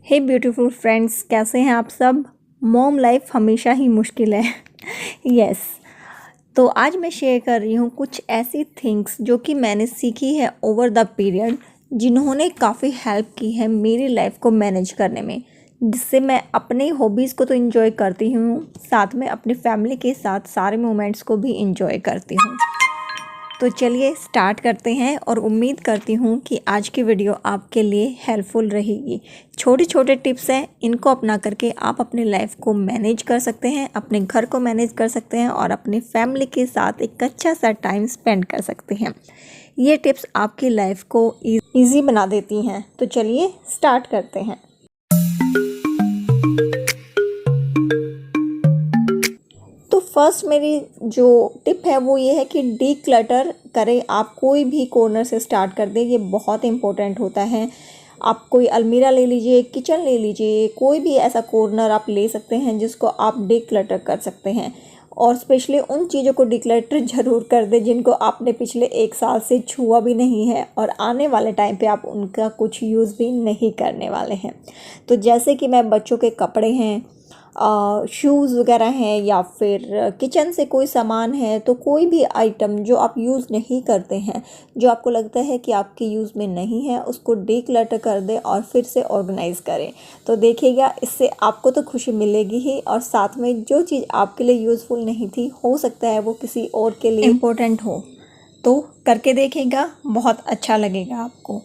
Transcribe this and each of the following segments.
हे beautiful friends, कैसे हैं आप सब। मॉम लाइफ हमेशा ही मुश्किल है। यस। तो आज मैं शेयर कर रही हूँ कुछ ऐसी थिंग्स जो कि मैंने सीखी है ओवर द पीरियड, जिन्होंने काफ़ी हेल्प की है मेरी लाइफ को मैनेज करने में, जिससे मैं अपनी हॉबीज़ को तो इन्जॉय करती हूँ, साथ में अपनी फैमिली के साथ सारे मोमेंट्स को भी इन्जॉय करती हूँ। तो चलिए स्टार्ट करते हैं और उम्मीद करती हूँ कि आज की वीडियो आपके लिए हेल्पफुल रहेगी। छोटे छोटे टिप्स हैं, इनको अपना करके आप अपनी लाइफ को मैनेज कर सकते हैं, अपने घर को मैनेज कर सकते हैं और अपनी फैमिली के साथ एक अच्छा सा टाइम स्पेंड कर सकते हैं। ये टिप्स आपकी लाइफ को ईजी बना देती हैं। तो चलिए स्टार्ट करते हैं। तो फर्स्ट मेरी जो टिप है वो ये है कि डी क्लटर करें। आप कोई भी कॉर्नर से स्टार्ट कर दें, ये बहुत इंपॉर्टेंट होता है। आप कोई अलमीरा ले लीजिए, किचन ले लीजिए, कोई भी ऐसा कॉर्नर आप ले सकते हैं जिसको आप डी क्लटर कर सकते हैं। और स्पेशली उन चीज़ों को डी क्लटर ज़रूर कर दें जिनको आपने पिछले 1 साल से छुआ भी नहीं है और आने वाले टाइम पे आप उनका कुछ यूज़ भी नहीं करने वाले हैं। तो जैसे कि मैं बच्चों के कपड़े हैं, शूज़ वगैरह हैं, या फिर किचन से कोई सामान है, तो कोई भी आइटम जो आप यूज़ नहीं करते हैं, जो आपको लगता है कि आपके यूज़ में नहीं है, उसको डीक्लटर कर दें और फिर से ऑर्गेनाइज़ करें। तो देखिएगा, इससे आपको तो खुशी मिलेगी ही, और साथ में जो चीज़ आपके लिए यूज़फुल नहीं थी, हो सकता है वो किसी और के लिए इम्पोर्टेंट हो। तो करके देखिएगा, बहुत अच्छा लगेगा आपको।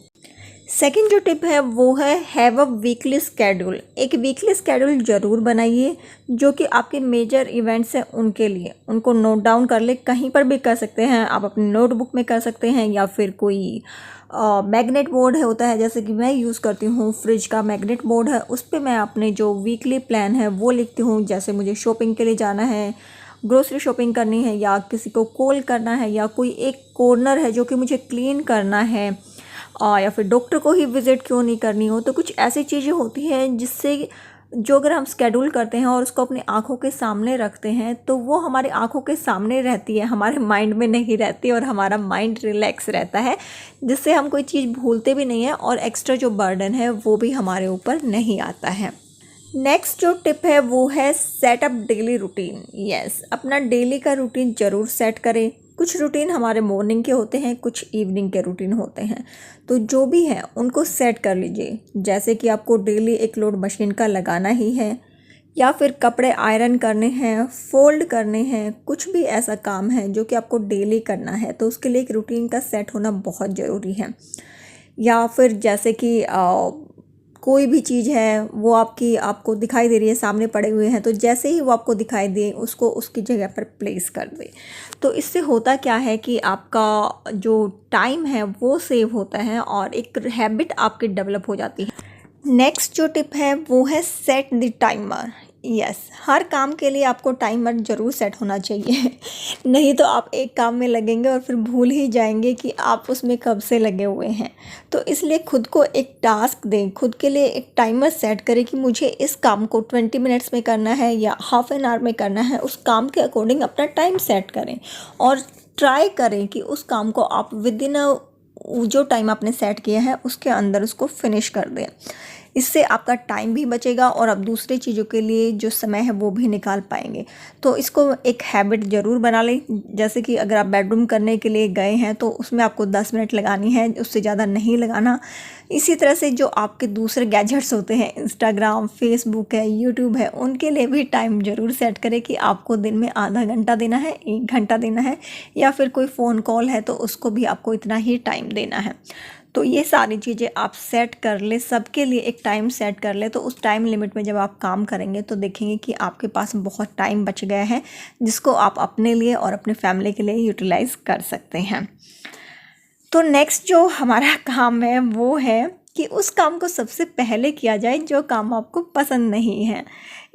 सेकंड जो टिप है वो है हैव अ वीकली स्केड्यूल। एक वीकली स्केड्यूल ज़रूर बनाइए जो कि आपके मेजर इवेंट्स हैं उनके लिए, उनको नोट डाउन कर ले। कहीं पर भी कर सकते हैं, आप अपनी नोटबुक में कर सकते हैं, या फिर कोई मैग्नेट बोर्ड है होता है, जैसे कि मैं यूज़ करती हूँ फ्रिज का मैग्नेट बोर्ड है, उस पर मैं अपने जो वीकली प्लान है वो लिखती हूँ। जैसे मुझे शॉपिंग के लिए जाना है, ग्रोसरी शॉपिंग करनी है, या किसी को कॉल करना है, या कोई एक कॉर्नर है जो कि मुझे क्लीन करना है, या फिर डॉक्टर को ही विज़िट क्यों नहीं करनी हो। तो कुछ ऐसी चीज़ें होती हैं जिससे जो अगर हम स्केड्यूल करते हैं और उसको अपनी आँखों के सामने रखते हैं, तो वो हमारी आँखों के सामने रहती है, हमारे माइंड में नहीं रहती, और हमारा माइंड रिलैक्स रहता है, जिससे हम कोई चीज़ भूलते भी नहीं हैं और एक्स्ट्रा जो बर्डन है वो भी हमारे ऊपर नहीं आता है। नेक्स्ट जो टिप है वो है set up daily routine. Yes, अपना डेली का रूटीन ज़रूर सेट करें। कुछ रूटीन हमारे मॉर्निंग के होते हैं, कुछ इवनिंग के रूटीन होते हैं, तो जो भी है उनको सेट कर लीजिए। जैसे कि आपको डेली एक लोड मशीन का लगाना ही है, या फिर कपड़े आयरन करने हैं, फोल्ड करने हैं, कुछ भी ऐसा काम है जो कि आपको डेली करना है, तो उसके लिए एक रूटीन का सेट होना बहुत ज़रूरी है। या फिर जैसे कि कोई भी चीज़ है वो आपको दिखाई दे रही है, सामने पड़े हुए हैं, तो जैसे ही वो आपको दिखाई दे उसको उसकी जगह पर प्लेस कर दे। तो इससे होता क्या है कि आपका जो टाइम है वो सेव होता है और एक हैबिट आपकी डेवलप हो जाती है। नेक्स्ट जो टिप है वो है सेट द टाइमर। यस, हर काम के लिए आपको टाइमर ज़रूर सेट होना चाहिए। नहीं तो आप एक काम में लगेंगे और फिर भूल ही जाएंगे कि आप उसमें कब से लगे हुए हैं। तो इसलिए खुद को एक टास्क दें, खुद के लिए एक टाइमर सेट करें कि मुझे इस काम को 20 मिनट्स में करना है या हाफ एन आवर में करना है। उस काम के अकॉर्डिंग अपना टाइम सेट करें और ट्राई करें कि उस काम को आप विद इन जो टाइम आपने सेट किया है उसके अंदर उसको फिनिश कर दें। इससे आपका टाइम भी बचेगा और आप दूसरी चीज़ों के लिए जो समय है वो भी निकाल पाएंगे। तो इसको एक हैबिट ज़रूर बना लें। जैसे कि अगर आप बेडरूम करने के लिए गए हैं तो उसमें आपको 10 मिनट लगानी है, उससे ज़्यादा नहीं लगाना। इसी तरह से जो आपके दूसरे गैजेट्स होते हैं, इंस्टाग्राम, फेसबुक है, यूट्यूब है, उनके लिए भी टाइम ज़रूर सेट करें कि आपको दिन में आधा घंटा देना है, 1 घंटा देना है, या फिर कोई फ़ोन कॉल है तो उसको भी आपको इतना ही टाइम देना है। तो ये सारी चीज़ें आप सेट कर ले, सबके लिए एक टाइम सेट कर ले। तो उस टाइम लिमिट में जब आप काम करेंगे तो देखेंगे कि आपके पास बहुत टाइम बच गया है, जिसको आप अपने लिए और अपने फैमिली के लिए यूटिलाइज़ कर सकते हैं। तो नेक्स्ट जो हमारा काम है वो है कि उस काम को सबसे पहले किया जाए जो काम आपको पसंद नहीं है।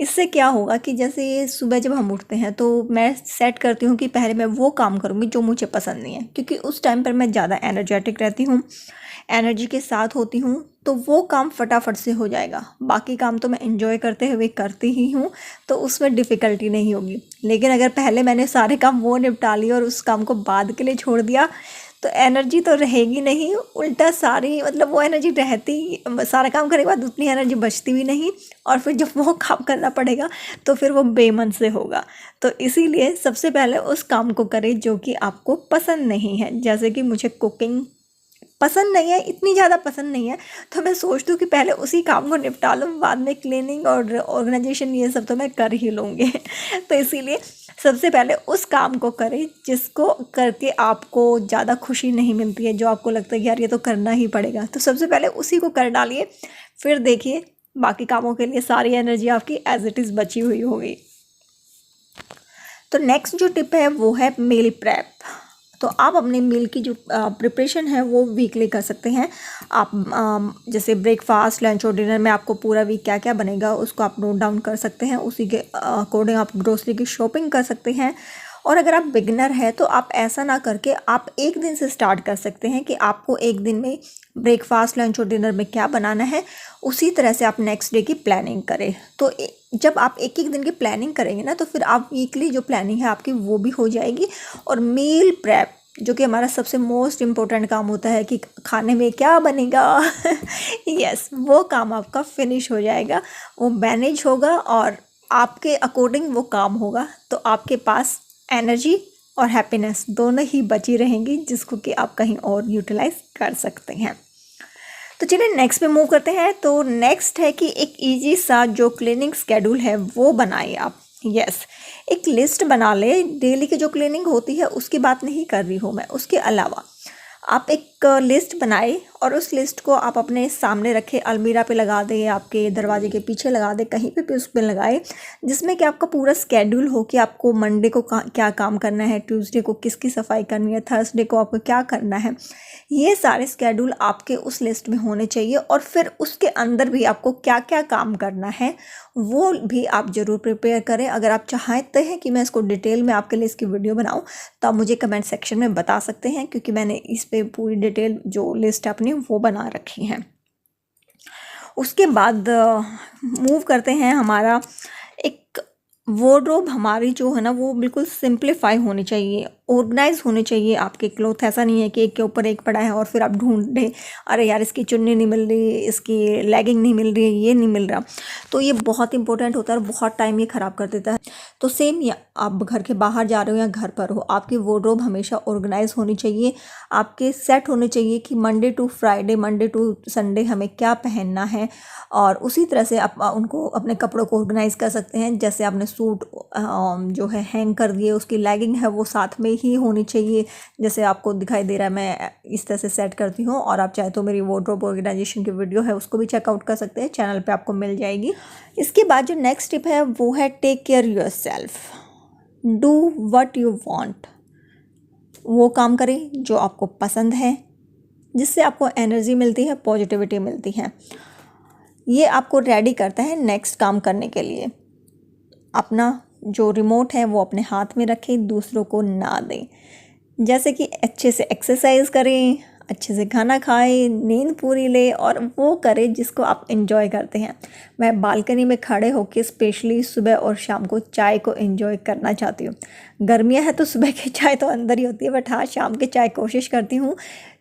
इससे क्या होगा कि जैसे सुबह जब हम उठते हैं तो मैं सेट करती हूँ कि पहले मैं वो काम करूँगी जो मुझे पसंद नहीं है, क्योंकि उस टाइम पर मैं ज़्यादा एनर्जेटिक रहती हूँ, एनर्जी के साथ होती हूँ, तो वो काम फटाफट से हो जाएगा। बाकी काम तो मैं एंजॉय करते हुए करती ही हूँ, तो उसमें डिफ़िकल्टी नहीं होगी। लेकिन अगर पहले मैंने सारे काम वो निपटा लिए और उस काम को बाद के लिए छोड़ दिया, तो एनर्जी तो रहेगी नहीं, उल्टा सारी मतलब वो एनर्जी रहती, सारा काम करने के बाद उतनी एनर्जी बचती भी नहीं, और फिर जब वो काम करना पड़ेगा तो फिर वो बेमन से होगा। तो इसीलिए सबसे पहले उस काम को करें जो कि आपको पसंद नहीं है। जैसे कि मुझे कुकिंग पसंद नहीं है, इतनी ज़्यादा पसंद नहीं है, तो मैं सोचती हूँ कि पहले उसी काम को निपटा लूँ, बाद में क्लीनिंग और ऑर्गेनाइजेशन ये सब तो मैं कर ही लूँगी। तो इसीलिए सबसे पहले उस काम को करें जिसको करके आपको ज़्यादा खुशी नहीं मिलती है, जो आपको लगता है कि यार ये तो करना ही पड़ेगा, तो सबसे पहले उसी को कर डालिए। फिर देखिए बाकी कामों के लिए सारी एनर्जी आपकी एज इट इज़ बची हुई होगी। तो नेक्स्ट जो टिप है वो है मील प्रेप। तो आप अपने मील की जो प्रिपरेशन है वो वीकली कर सकते हैं। आप जैसे ब्रेकफास्ट, लंच और डिनर में आपको पूरा वीक क्या क्या बनेगा उसको आप नोट डाउन कर सकते हैं। उसी के अकॉर्डिंग आप ग्रोसरी की शॉपिंग कर सकते हैं। और अगर आप बिगनर हैं तो आप ऐसा ना करके आप एक दिन से स्टार्ट कर सकते हैं कि आपको एक दिन में ब्रेकफास्ट, लंच और डिनर में क्या बनाना है, उसी तरह से आप नेक्स्ट डे की प्लानिंग करें। तो जब आप एक एक दिन की प्लानिंग करेंगे ना, तो फिर आप वीकली जो प्लानिंग है आपकी वो भी हो जाएगी। और मील प्रेप जो कि हमारा सबसे मोस्ट इम्पोर्टेंट काम होता है कि खाने में क्या बनेगा यस, वो काम आपका फिनिश हो जाएगा, वो मैनेज होगा और आपके अकॉर्डिंग वो काम होगा। तो आपके पास एनर्जी और हैप्पीनेस दोनों ही बची रहेंगी, जिसको कि आप कहीं और यूटिलाइज कर सकते हैं। तो चलिए नेक्स्ट पे मूव करते हैं। तो नेक्स्ट है कि एक इजी सा जो क्लीनिंग स्केड्यूल है वो बनाइए आप। यस, एक लिस्ट बना ले। डेली की जो क्लीनिंग होती है उसकी बात नहीं कर रही हूँ मैं, उसके अलावा आप एक लिस्ट बनाए और उस लिस्ट को आप अपने सामने रखें, अलमीरा पे लगा दें, आपके दरवाजे के पीछे लगा दें, कहीं पे भी उस पर लगाए, जिसमें कि आपका पूरा स्केड्यूल हो कि आपको मंडे को क्या काम करना है, ट्यूसडे को किसकी सफाई करनी है, थर्सडे को आपको क्या करना है। ये सारे स्केड्यूल आपके उस लिस्ट में होने चाहिए। और फिर उसके अंदर भी आपको क्या क्या काम करना है वो भी आप ज़रूर प्रिपेयर करें। अगर आप चाहते हैं कि मैं इसको डिटेल में आपके लिए इसकी वीडियो बनाऊं तो आप मुझे कमेंट सेक्शन में बता सकते हैं, क्योंकि मैंने इस पे पूरी डिटेल जो लिस्ट अपनी वो बना रखी है। उसके बाद मूव करते हैं। हमारा एक वार्डरोब हमारी जो है ना वो बिल्कुल सिंप्लीफाई होनी चाहिए, ऑर्गेनाइज होने चाहिए। आपके क्लोथ ऐसा नहीं है कि एक के ऊपर एक पड़ा है और फिर आप ढूंढें, अरे यार इसकी चुन्नी नहीं मिल रही, इसकी लेगिंग नहीं मिल रही, ये नहीं मिल रहा। तो ये बहुत इंपॉर्टेंट होता है और बहुत टाइम ये ख़राब कर देता है। तो सेम या आप घर के बाहर जा रहे हो या घर पर हो, आपकी वार्डरोब हमेशा ऑर्गेनाइज होनी चाहिए। आपके सेट होने चाहिए कि Monday to Friday, Monday to Sunday हमें क्या पहनना है, और उसी तरह से आप उनको अपने कपड़ों को ऑर्गेनाइज कर सकते हैं। जैसे आपने सूट जो है हैंग कर दिए, उसकी लेगिंग है वो साथ में ही होनी चाहिए। जैसे आपको दिखाई दे रहा है मैं इस तरह से सेट करती हूँ, और आप चाहे तो मेरी वार्डरोब ऑर्गेनाइजेशन की वीडियो है उसको भी चेकआउट कर सकते हैं, चैनल पे आपको मिल जाएगी। इसके बाद जो नेक्स्ट टिप है वो है take care yourself, do what you want. वो काम करें जो आपको पसंद है, जिससे आपको एनर्जी मिलती है, पॉजिटिविटी मिलती है। ये आपको रेडी करता है नेक्स्ट काम करने के लिए। अपना जो रिमोट है वो अपने हाथ में रखें, दूसरों को ना दें। जैसे कि अच्छे से एक्सरसाइज करें, अच्छे से खाना खाएं, नींद पूरी लें, और वो करें जिसको आप एंजॉय करते हैं। मैं बालकनी में खड़े होकर स्पेशली सुबह और शाम को चाय को एंजॉय करना चाहती हूँ। गर्मियाँ हैं तो सुबह की चाय तो अंदर ही होती है, बट हाँ शाम की चाय कोशिश करती हूँ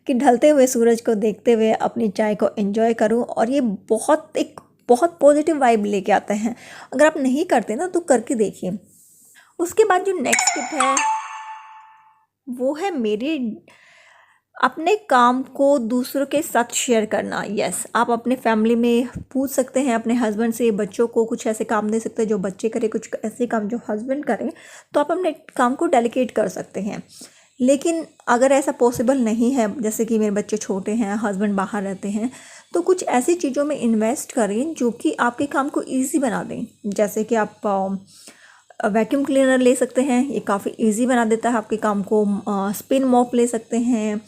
कि ढलते हुए सूरज को देखते हुए अपनी चाय को एंजॉय करूँ। और ये बहुत पॉजिटिव वाइब लेके आता है। अगर आप नहीं करते ना तो करके देखिए। उसके बाद जो नेक्स्ट टिप है वो है मेरे अपने काम को दूसरों के साथ शेयर करना। यस, आप अपने फैमिली में पूछ सकते हैं अपने हस्बैंड से, बच्चों को कुछ ऐसे काम दे सकते हैं जो बच्चे करें, कुछ ऐसे काम जो हस्बैंड करें, तो आप अपने काम को डेलीकेट कर सकते हैं। लेकिन अगर ऐसा पॉसिबल नहीं है, जैसे कि मेरे बच्चे छोटे हैं, हस्बैंड बाहर रहते हैं, तो कुछ ऐसी चीज़ों में इन्वेस्ट करें जो कि आपके काम को ईजी बना दें। जैसे कि आप वैक्यूम क्लीनर ले सकते हैं, ये काफ़ी इजी बना देता है आपके काम को। स्पिन मॉप ले सकते हैं,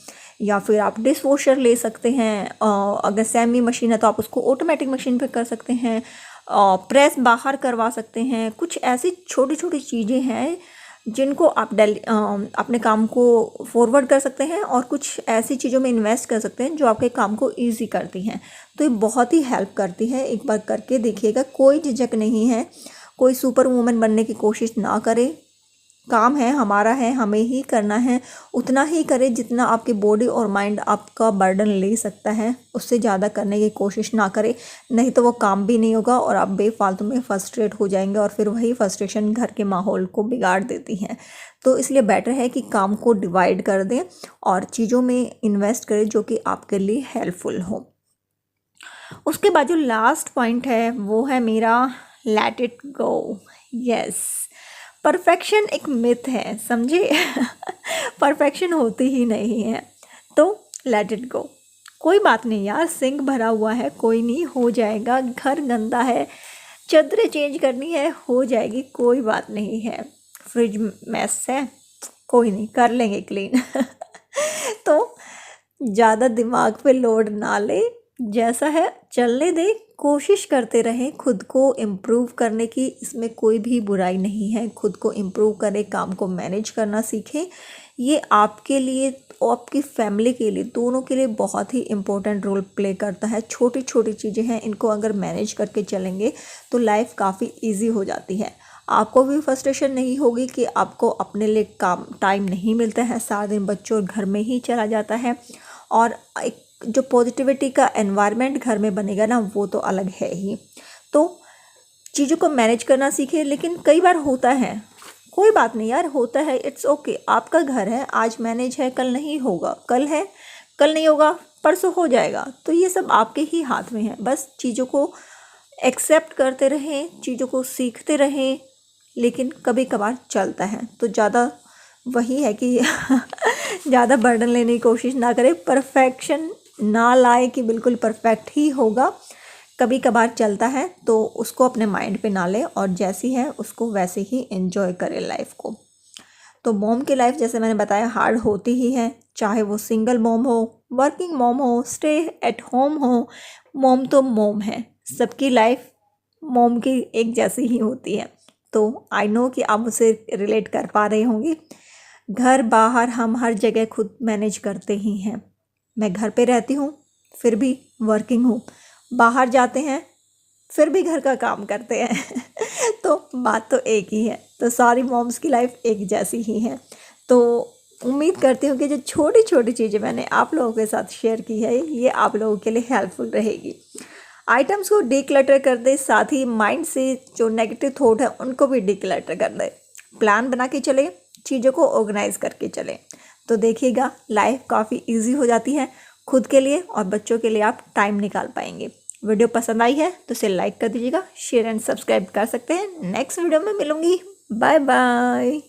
या फिर आप डिश वॉशर ले सकते हैं। अगर सेमी मशीन है तो आप उसको ऑटोमेटिक मशीन पे कर सकते हैं। प्रेस बाहर करवा सकते हैं। कुछ ऐसी छोटी छोटी चीज़ें हैं जिनको आप अपने काम को फॉरवर्ड कर सकते हैं, और कुछ ऐसी चीज़ों में इन्वेस्ट कर सकते हैं जो आपके काम को ईजी करती हैं। तो ये बहुत ही हेल्प करती है, एक बार करके देखिएगा, कोई झिझक नहीं है। कोई सुपर वूमन बनने की कोशिश ना करें, काम है हमारा है, हमें ही करना है, उतना ही करें जितना आपकी बॉडी और माइंड आपका बर्डन ले सकता है। उससे ज़्यादा करने की कोशिश ना करें, नहीं तो वो काम भी नहीं होगा और आप बेफालतू में फ्रस्ट्रेट हो जाएंगे और फिर वही फ्रस्ट्रेशन घर के माहौल को बिगाड़ देती हैं। तो इसलिए बेटर है कि काम को डिवाइड कर दें और चीज़ों में इन्वेस्ट करें जो कि आपके लिए हेल्पफुल हो। उसके बाद जो लास्ट पॉइंट है वो है मेरा let it go. Yes, perfection एक मिथ है, समझे। परफेक्शन होती ही नहीं है, तो लेट इट गो। कोई बात नहीं यार, सिंक भरा हुआ है, कोई नहीं, हो जाएगा। घर गंदा है, चादरें चेंज करनी है, हो जाएगी, कोई बात नहीं है। फ्रिज मैस है, कोई नहीं, कर लेंगे क्लीन। तो ज़्यादा दिमाग पे लोड ना ले, जैसा है चलने दे, कोशिश करते रहें खुद को इम्प्रूव करने की, इसमें कोई भी बुराई नहीं है। खुद को इम्प्रूव करें, काम को मैनेज करना सीखें, ये आपके लिए और आपकी फैमिली के लिए, दोनों के लिए बहुत ही इम्पोर्टेंट रोल प्ले करता है। छोटी छोटी चीज़ें हैं, इनको अगर मैनेज करके चलेंगे तो लाइफ काफ़ी ईजी हो जाती है। आपको भी फ्रस्ट्रेशन नहीं होगी कि आपको अपने लिए काम टाइम नहीं मिलता है, सारा दिन बच्चों और घर में ही चला जाता है। और एक जो पॉजिटिविटी का एनवायरनमेंट घर में बनेगा ना, वो तो अलग है ही। तो चीज़ों को मैनेज करना सीखे, लेकिन कई बार होता है, कोई बात नहीं यार, होता है, इट्स ओके। आपका घर है, आज मैनेज है, कल नहीं होगा, कल है, कल नहीं होगा, परसों हो जाएगा। तो ये सब आपके ही हाथ में है, बस चीज़ों को एक्सेप्ट करते रहें, चीज़ों को सीखते रहें, लेकिन कभी कभार चलता है। तो ज़्यादा वही है कि ज़्यादा बर्डन लेने की कोशिश ना करें, परफेक्शन ना लाए कि बिल्कुल परफेक्ट ही होगा। कभी कभार चलता है तो उसको अपने माइंड पे ना ले और जैसी है उसको वैसे ही एंजॉय करें लाइफ को। तो मॉम की लाइफ जैसे मैंने बताया हार्ड होती ही है, चाहे वो सिंगल मॉम हो, वर्किंग मॉम हो, स्टे एट होम हो, मॉम तो मॉम है, सबकी लाइफ मॉम की एक जैसी ही होती है। तो आई नो कि आप मुझसे रिलेट कर पा रहे होंगे। घर बाहर हम हर जगह खुद मैनेज करते ही हैं। मैं घर पे रहती हूँ, फिर भी वर्किंग हूँ, बाहर जाते हैं, फिर भी घर का काम करते हैं। तो बात तो एक ही है। तो सारी मॉम्स की लाइफ एक जैसी ही है। तो उम्मीद करती हूँ कि जो छोटी छोटी चीज़ें मैंने आप लोगों के साथ शेयर की है, ये आप लोगों के लिए हेल्पफुल रहेगी। आइटम्स को डिक्लटर कर दे, साथ ही माइंड से जो नेगेटिव थॉट है उनको भी डिक्लटर कर दे। प्लान बना के चले, चीज़ों को ऑर्गेनाइज करके चले, तो देखिएगा लाइफ काफ़ी इजी हो जाती है। खुद के लिए और बच्चों के लिए आप टाइम निकाल पाएंगे। वीडियो पसंद आई है तो इसे लाइक कर दीजिएगा, शेयर एंड सब्सक्राइब कर सकते हैं। नेक्स्ट वीडियो में मिलूंगी, बाय बाय।